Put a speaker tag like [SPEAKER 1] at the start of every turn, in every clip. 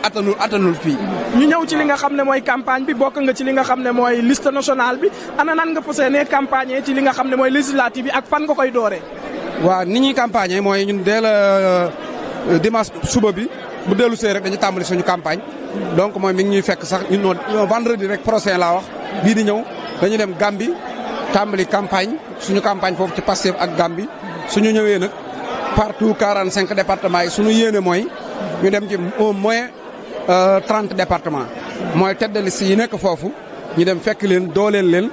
[SPEAKER 1] attanul fii.
[SPEAKER 2] ñu ñëw ci li nga xam ne mooy campagne bi bokk nga ci li nga xam ne mooy liste nationale bi ana nan nga fas yéenee campagne ci li nga xam ne mooy législative bi ak fan nga koy dooree.
[SPEAKER 1] waaw ni ñuy campagne mooy ñun dès dimanche suba bi bu dellu see rek dañu tàmbali suñu campagne donc mooy mi ngi ñuy fekk sax ñun vendredi rek prochain laa wax bii di ñëw dañu dem Gambie tàmbali campagne suñu campagne foofu ci Pastef ak Gambie suñu ñëwee nag partout 45 départements yi suñu yéene mooy ñu dem ci au moins 30 départements mooy tête de liste yi nekk foofu ñu dem fekk leen dooleel leen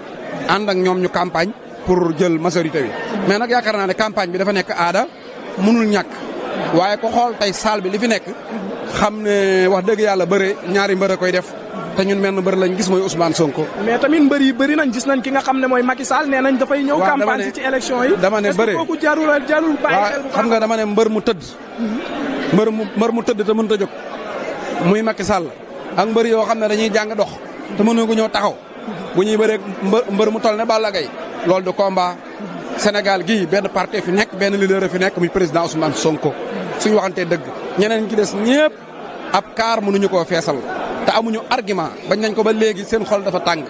[SPEAKER 1] ànd ak ñoom ñu campagne pour jël majorité bi mais nag yaakaar naa ne campagne bi dafa nekk aada mënul ñàkk waaye ko xool tey salle bi li fi nekk xam ne wax dëgg yàlla bëre ñaari mbër a koy def te ñun menn mbër lañ gis mooy Ousmane Sonko.
[SPEAKER 2] mais tamit mbër yi bëri nañ gis nañ ki nga xam ne mooy Macky Sall nee nañ dafay ñëw campagne si ci élection yi.
[SPEAKER 1] dama ne bëre
[SPEAKER 2] est-ce que kooku jarul bàyyi xel bu
[SPEAKER 1] xam nga dama ne mbër mu tëdd. mbër mu tëdd te mënut a jóg muy Macky Sall ak mbër yoo xam ne dañuy jàng dox te mënuñu ko ñëw taxaw bu ñuy bëree mbër mu toll ne Balla Gaye loolu du combat. Sénégal gii benn parti fi nekk benn leader fi nekk muy président Ousmane Sonko suñu waxantee dëgg ñeneen ñi ci des ñëpp ab kaar mënuñu koo feesal te amuñu argument bañ nañ ko ba léegi seen xol dafa tàng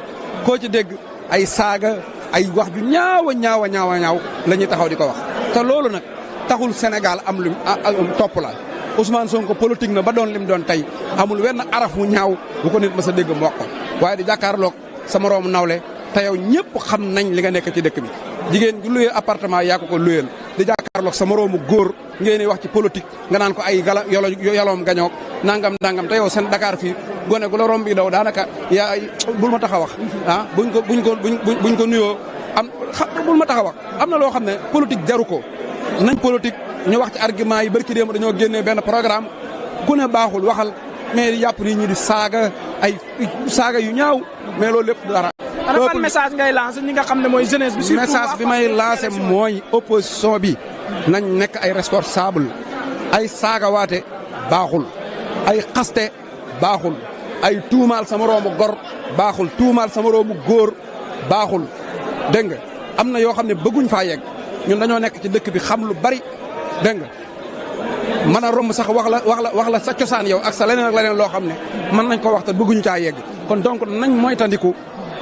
[SPEAKER 1] koo ci dégg ay saaga ay wax ju ñaaw la ñuy taxaw di ko wax. te loolu nag taxul Sénégal am lu topp la Ousmane Sonko politique na ba doon lim doon tey amul wenn araf mu ñaaw bu ko nit ma sa dégg mu wax ko waaye di jàkkaarloog sa moroomu nawle te yow ñëpp xam nañ li nga nekk ci dëkk bi. jigéen ju luyee appartement yaa ko luyeel di jàkkaarloog sa moroomu góor ngeen wax ci politique nga naan ko ay yaloom gañoog nangam te yow seen Dakar fii gone gu la romb bi daw daanaka yaa bul ma tax a wax buñ ko nuyoo bul ma tax a wax am na loo xam ne politique jaru ko nañ politique ñu wax ci argument yi barki démb dañoo génnee benn programme ku ne baaxul waxal mais yàpp nit ñi di saaga yu ñaaw mais loolu lépp dara.
[SPEAKER 2] ana ban message ngay lancé ñi nga xam ne mooy jeunesse bi. surtout
[SPEAKER 1] message bi may lancé mooy opposition bi nañ nekk ay responsable ay saagawaate baaxul ay xaste baaxul ay tuumaal sama roomu gor baaxul tuumaal sama roomu góor baaxul dégg nga am na yoo xam ne bëgguñ faa yegg ñun dañoo nekk ci dëkk bi xam lu bari dégg nga mën a romb sax wax la sa cosaan yow ak sa leneen ak leneen loo xam ne mën nañ ko wax te bëgguñu caa yegg kon donc nañ moytandiku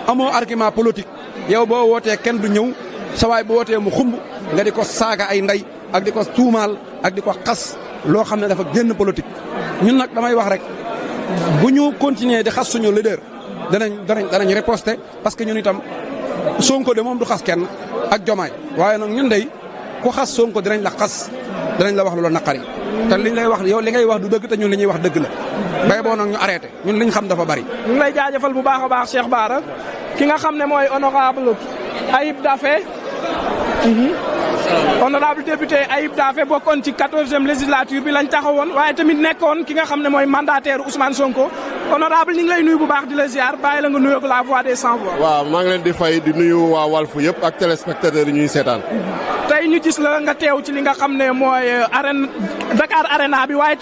[SPEAKER 1] amoo argument politique yow boo wootee kenn du ñëw sa waay bu wootee mu xumb nga di ko saaga ay ndey ak di ko tuumaal ak di ko xas loo xam ne dafa génn politique ñun nag damay wax rek bu ñu continuer di xas suñu leader danañ riposter parce que ñun itam Sonko de moom du xas kenn ak Jomaay waaye nag ñun dey ku xas Sonko dinañ la xas danañ la wax lu la naqari te liñ lay wax yow li ngay wax du dëgg te ñun li ñuy wax dëgg la bay boo nag ñu arrêté ñun liñ xam dafa bari.
[SPEAKER 2] ñu ngi lay jaajëfal bu baax a baax Cheikh Bara ki nga xam ne mooy honorable Ayib Daffé honorable député Ayib Daffé bokkoon ci 14e législature bi lañ taxawoon waaye tamit nekkoon ki nga xam ne mooy mandataire Ousmane Sonko honorable ñu ngi lay nuyu bu baax di la ziar bàyyi la nga nuyoo la voix des sans voix.
[SPEAKER 3] waaw maa ngi leen di fay di nuyu waa Walf yëpp ak téléspectateurs yi ñuy seetaan.
[SPEAKER 2] tey ñu gis la nga teew ci li nga xam ne mooy Dakar Arena bi waaye